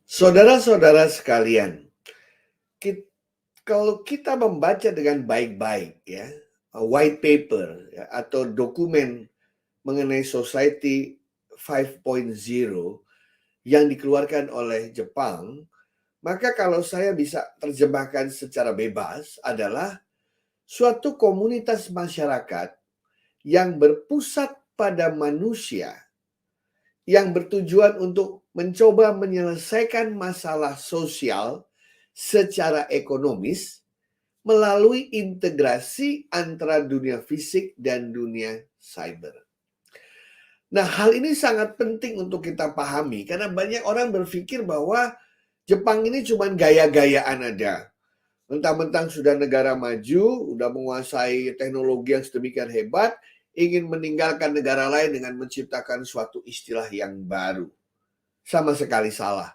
Saudara-saudara sekalian, kalau kita membaca dengan baik-baik ya, white paper ya, atau dokumen mengenai Society 5.0 yang dikeluarkan oleh Jepang, maka kalau saya bisa terjemahkan secara bebas adalah suatu komunitas masyarakat yang berpusat pada manusia yang bertujuan untuk mencoba menyelesaikan masalah sosial secara ekonomis melalui integrasi antara dunia fisik dan dunia cyber. Nah, hal ini sangat penting untuk kita pahami karena banyak orang berpikir bahwa Jepang ini cuma gaya-gayaan aja. Mentang-mentang sudah negara maju, sudah menguasai teknologi yang sedemikian hebat, ingin meninggalkan negara lain dengan menciptakan suatu istilah yang baru. Sama sekali salah.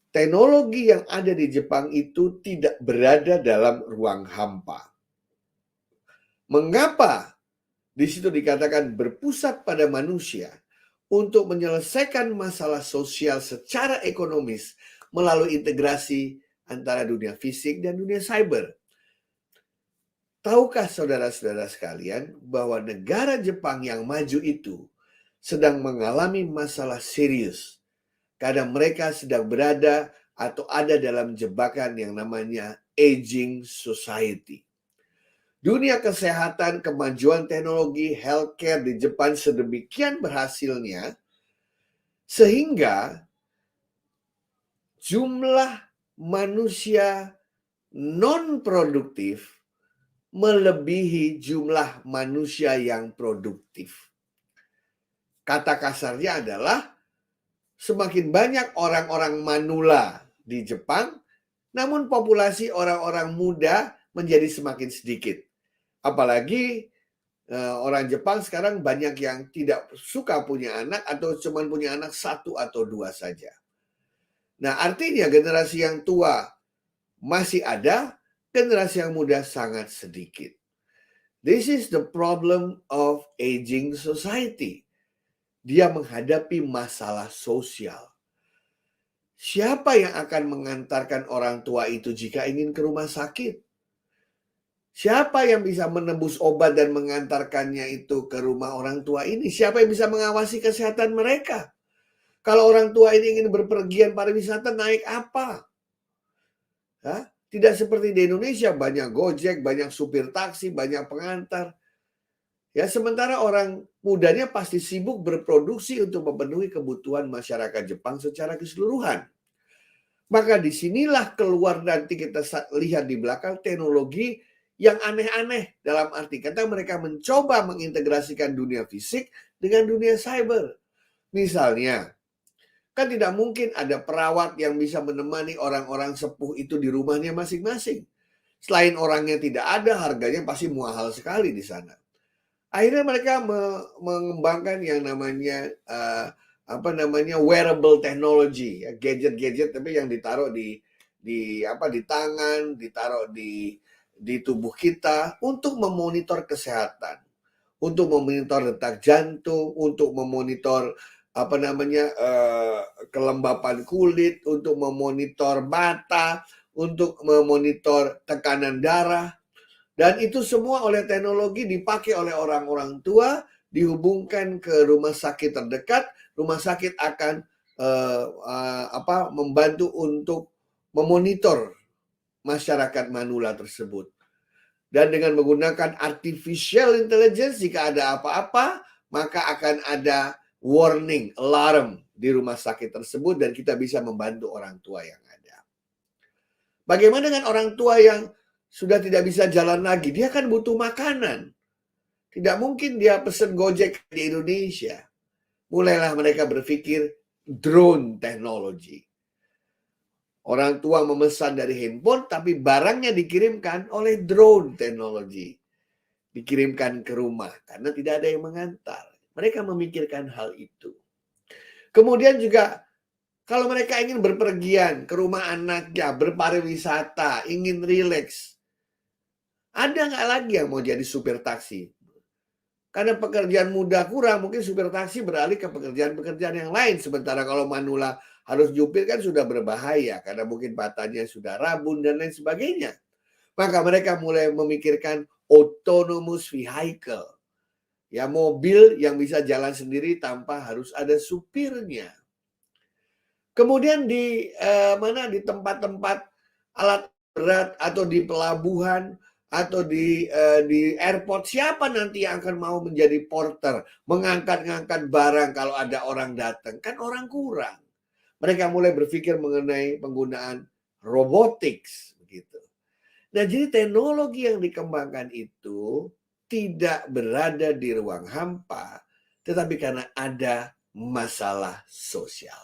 Teknologi yang ada di Jepang itu tidak berada dalam ruang hampa. Mengapa di situ dikatakan berpusat pada manusia untuk menyelesaikan masalah sosial secara ekonomis melalui integrasi antara dunia fisik dan dunia cyber? Tahukah saudara-saudara sekalian bahwa negara Jepang yang maju itu sedang mengalami masalah serius karena mereka sedang berada atau ada dalam jebakan yang namanya aging society. Dunia kesehatan, kemajuan teknologi, healthcare di Jepang sedemikian berhasilnya sehingga jumlah manusia non-produktif melebihi jumlah manusia yang produktif. Kata kasarnya adalah semakin banyak orang-orang manula di Jepang, namun populasi orang-orang muda menjadi semakin sedikit. Apalagi orang Jepang sekarang banyak yang tidak suka punya anak atau cuma punya anak 1 atau 2 saja. Nah, artinya generasi yang tua masih ada, generasi yang muda sangat sedikit. This is the problem of aging society. Dia menghadapi masalah sosial. Siapa yang akan mengantarkan orang tua itu jika ingin ke rumah sakit? Siapa yang bisa menebus obat dan mengantarkannya itu ke rumah orang tua ini? Siapa yang bisa mengawasi kesehatan mereka? Kalau orang tua ini ingin berpergian pariwisata, naik apa? Hah? Tidak seperti di Indonesia, banyak Gojek, banyak supir taksi, banyak pengantar. Ya, sementara orang mudanya pasti sibuk berproduksi untuk memenuhi kebutuhan masyarakat Jepang secara keseluruhan. Maka disinilah keluar nanti kita lihat di belakang teknologi yang aneh-aneh, dalam arti kata mereka mencoba mengintegrasikan dunia fisik dengan dunia cyber. Misalnya, kan tidak mungkin ada perawat yang bisa menemani orang-orang sepuh itu di rumahnya masing-masing. Selain orangnya tidak ada, harganya pasti mahal sekali di sana. Akhirnya mereka mengembangkan yang namanya wearable technology, ya, gadget-gadget tapi yang ditaruh di tangan, ditaruh di tubuh kita untuk memonitor kesehatan, untuk memonitor detak jantung, untuk memonitor kelembapan kulit, untuk memonitor mata, untuk memonitor tekanan darah. Dan itu semua oleh teknologi dipakai oleh orang-orang tua, dihubungkan ke rumah sakit terdekat, rumah sakit akan membantu untuk memonitor masyarakat manula tersebut. Dan dengan menggunakan artificial intelligence, jika ada apa-apa, maka akan ada warning, alarm di rumah sakit tersebut dan kita bisa membantu orang tua yang ada. Bagaimana dengan orang tua yang sudah tidak bisa jalan lagi? Dia kan butuh makanan. Tidak mungkin dia pesen Gojek di Indonesia. Mulailah mereka berpikir drone technology. Orang tua memesan dari handphone, tapi barangnya dikirimkan oleh drone technology. Dikirimkan ke rumah, karena tidak ada yang mengantar. Mereka memikirkan hal itu. Kemudian juga, kalau mereka ingin berpergian ke rumah anaknya, berpariwisata, ingin rileks, ada nggak lagi yang mau jadi supir taksi? Karena pekerjaan mudah kurang, mungkin supir taksi beralih ke pekerjaan-pekerjaan yang lain. Sementara kalau manula harus jupir kan sudah berbahaya karena mungkin patahnya sudah rabun dan lain sebagainya. Maka mereka mulai memikirkan autonomous vehicle. Ya, mobil yang bisa jalan sendiri tanpa harus ada supirnya. Kemudian di di tempat-tempat alat berat atau di pelabuhan atau di airport, siapa nanti yang akan mau menjadi porter, mengangkat-ngangkat barang kalau ada orang datang? Kan orang kurang. Mereka mulai berpikir mengenai penggunaan robotics begitu. Nah, jadi teknologi yang dikembangkan itu tidak berada di ruang hampa, tetapi karena ada masalah sosial.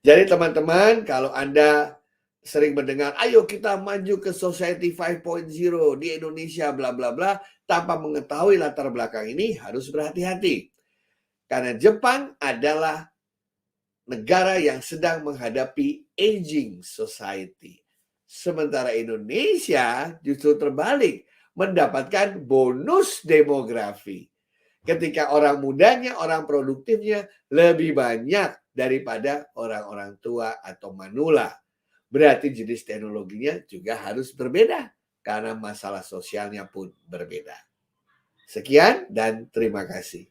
Jadi teman-teman, kalau Anda sering mendengar, ayo kita maju ke Society 5.0 di Indonesia, bla bla bla, tanpa mengetahui latar belakang ini harus berhati-hati. Karena Jepang adalah negara yang sedang menghadapi aging society. Sementara Indonesia justru terbalik, mendapatkan bonus demografi. Ketika orang mudanya, orang produktifnya lebih banyak daripada orang-orang tua atau manula. Berarti jenis teknologinya juga harus berbeda karena masalah sosialnya pun berbeda. Sekian dan terima kasih.